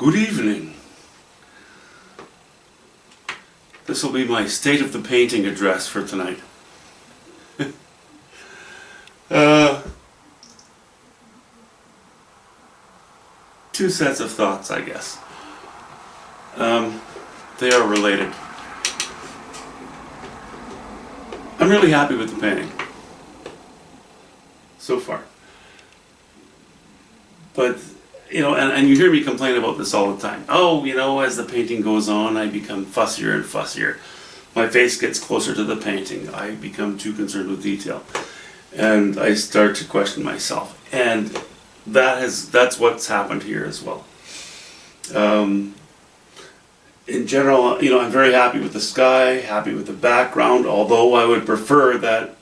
Good evening. This will be my state of the painting address for tonight. Two sets of thoughts, I guess. They are related. I'm really happy with the painting so far. But, and you hear me complain about this all the time. Oh, as the painting goes on, I become fussier and fussier. My face gets closer to the painting. I become too concerned with detail. And I start to question myself. And that's what's happened here as well. In general, I'm very happy with the sky, happy with the background, although I would prefer that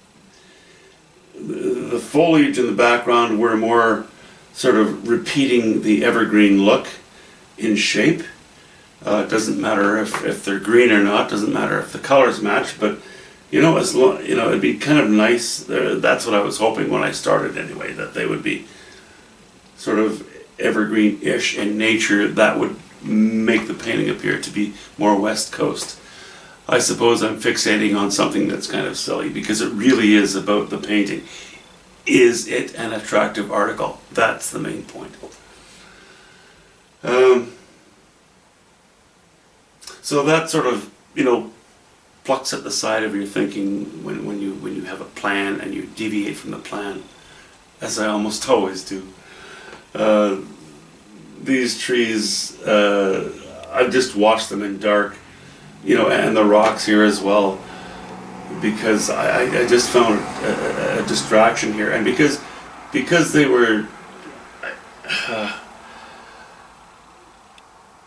the foliage in the background were more sort of repeating the evergreen look in shape. It doesn't matter if they're green or not, doesn't matter if the colors match, but it'd be kind of nice. That's what I was hoping when I started anyway, that they would be sort of evergreen-ish in nature. That would make the painting appear to be more West Coast. I suppose I'm fixating on something that's kind of silly, because it really is about the painting. Is it an attractive article? That's the main point. So that sort of, plucks at the side of your thinking when you have a plan and you deviate from the plan, as I almost always do. These trees, I've just watched them in dark, and the rocks here as well, because I just found a distraction here, and because they were,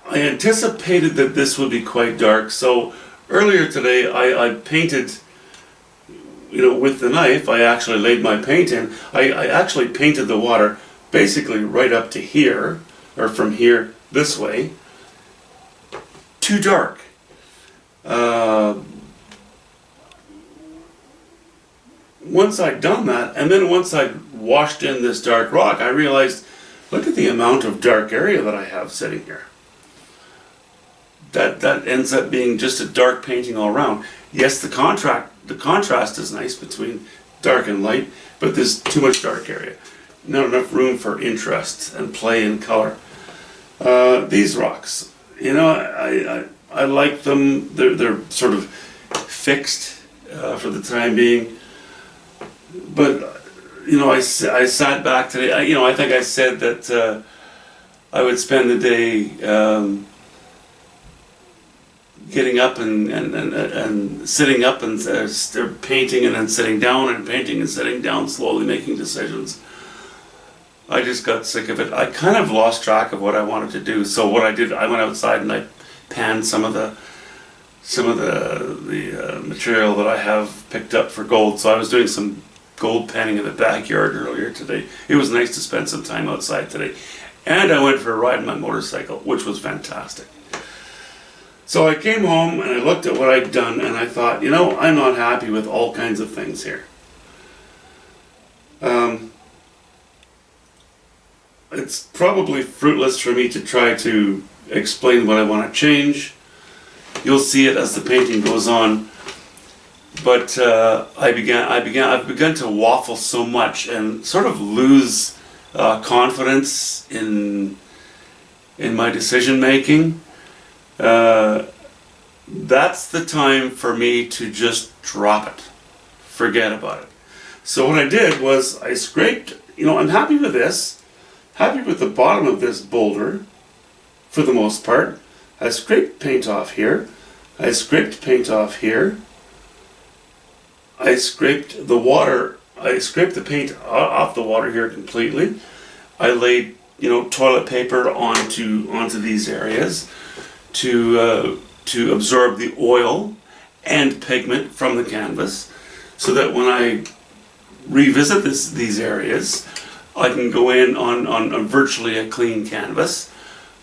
I anticipated that this would be quite dark. So earlier today I painted, with the knife. I actually laid my paint in. I actually painted the water basically right up to here, or from here this way. Too dark. Once I'd done that, and then once I'd washed in this dark rock, I realized, look at the amount of dark area that I have sitting here. That ends up being just a dark painting all around. Yes, the contrast is nice between dark and light, but there's too much dark area. Not enough room for interest and play and color. These rocks, I like them. They're sort of fixed for the time being. But I sat back today. I think I said that I would spend the day getting up and sitting up and painting, and then sitting down and painting and sitting down, slowly making decisions. I just got sick of it. I kind of lost track of what I wanted to do. So what I did, I went outside and I panned some of the material that I have picked up for gold. So I was doing some gold panning in the backyard earlier today. It was nice to spend some time outside today. And I went for a ride on my motorcycle, which was fantastic. So I came home and I looked at what I'd done, and I thought, I'm not happy with all kinds of things here. It's probably fruitless for me to try to explain what I want to change. You'll see it as the painting goes on. But I've begun to waffle so much and sort of lose confidence in my decision making. That's the time for me to just drop it. Forget about it. So what I did was I scraped, I'm happy with this. Happy with the bottom of this boulder, for the most part. I scraped paint off here. I scraped paint off here. I scraped the paint off the water here completely. I laid, toilet paper onto these areas to absorb the oil and pigment from the canvas, so that when I revisit these areas, I can go in on virtually a clean canvas.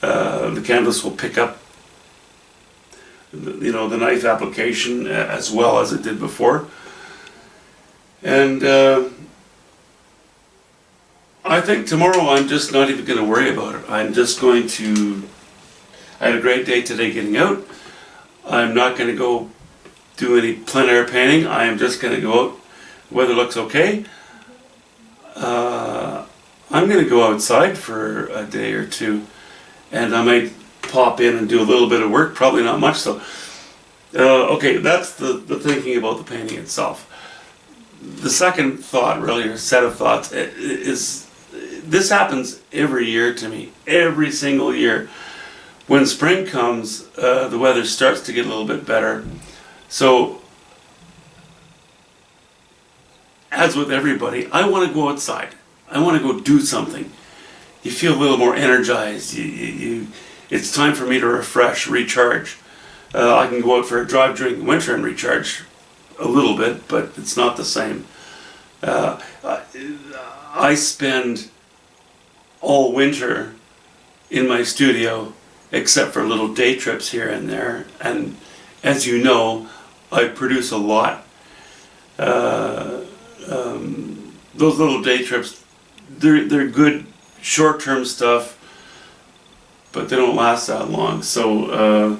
The canvas will pick up the knife application as well as it did before. And I think tomorrow I'm just not even going to worry about it. I'm just going to I had a great day today getting out. I'm not going to go do any plein air painting. I am just going to go out. Weather looks okay. I'm going to go outside for a day or two, and I might pop in and do a little bit of work. Probably not much though. Okay, that's the thinking about the painting itself. The second thought, really, or set of thoughts, is this happens every year to me, every single year. When spring comes, the weather starts to get a little bit better. So, as with everybody, I want to go outside. I want to go do something. You feel a little more energized. It's time for me to refresh, recharge. I can go out for a drive during the winter and recharge a little bit, but it's not the same. I spend all winter in my studio, except for little day trips here and there. And as you know, I produce a lot. Those little day trips, they're good short-term stuff, but they don't last that long. So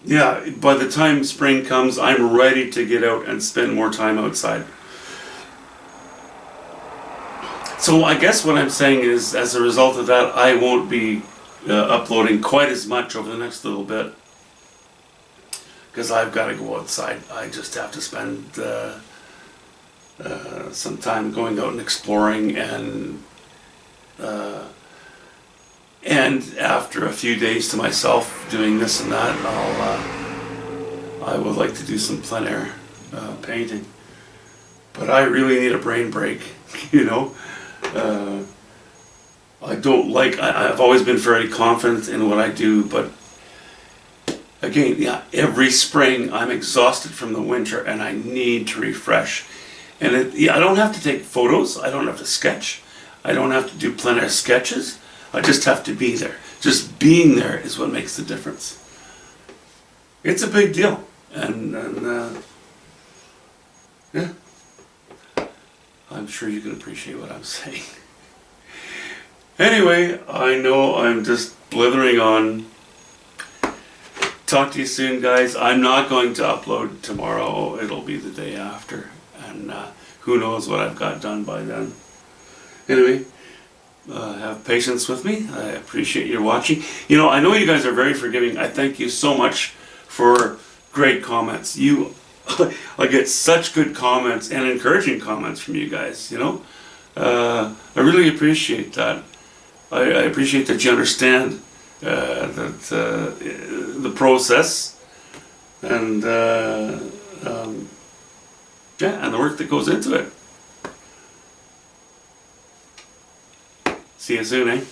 yeah, by the time spring comes, I'm ready to get out and spend more time outside. So I guess what I'm saying is, as a result of that, I won't be uploading quite as much over the next little bit, because I've got to go outside. I just have to spend some time going out and exploring, and after a few days to myself doing this and that, I would like to do some plein air painting. But I really need a brain break, you know. I don't like, I've always been very confident in what I do, but again, yeah, every spring I'm exhausted from the winter and I need to refresh. And I don't have to take photos, I don't have to sketch, I don't have to do plein air sketches, I just have to be there. Just being there is what makes the difference. It's a big deal, and yeah, I'm sure you can appreciate what I'm saying. Anyway, I know I'm just blithering on. Talk to you soon, guys. I'm not going to upload tomorrow. It'll be the day after, and who knows what I've got done by then. Anyway, have patience with me. I appreciate your watching. You know, I know you guys are very forgiving. I thank you so much for great comments. I get such good comments and encouraging comments from you guys, you know. I really appreciate that. I appreciate that you understand the process and yeah, and the work that goes into it. See you soon, eh?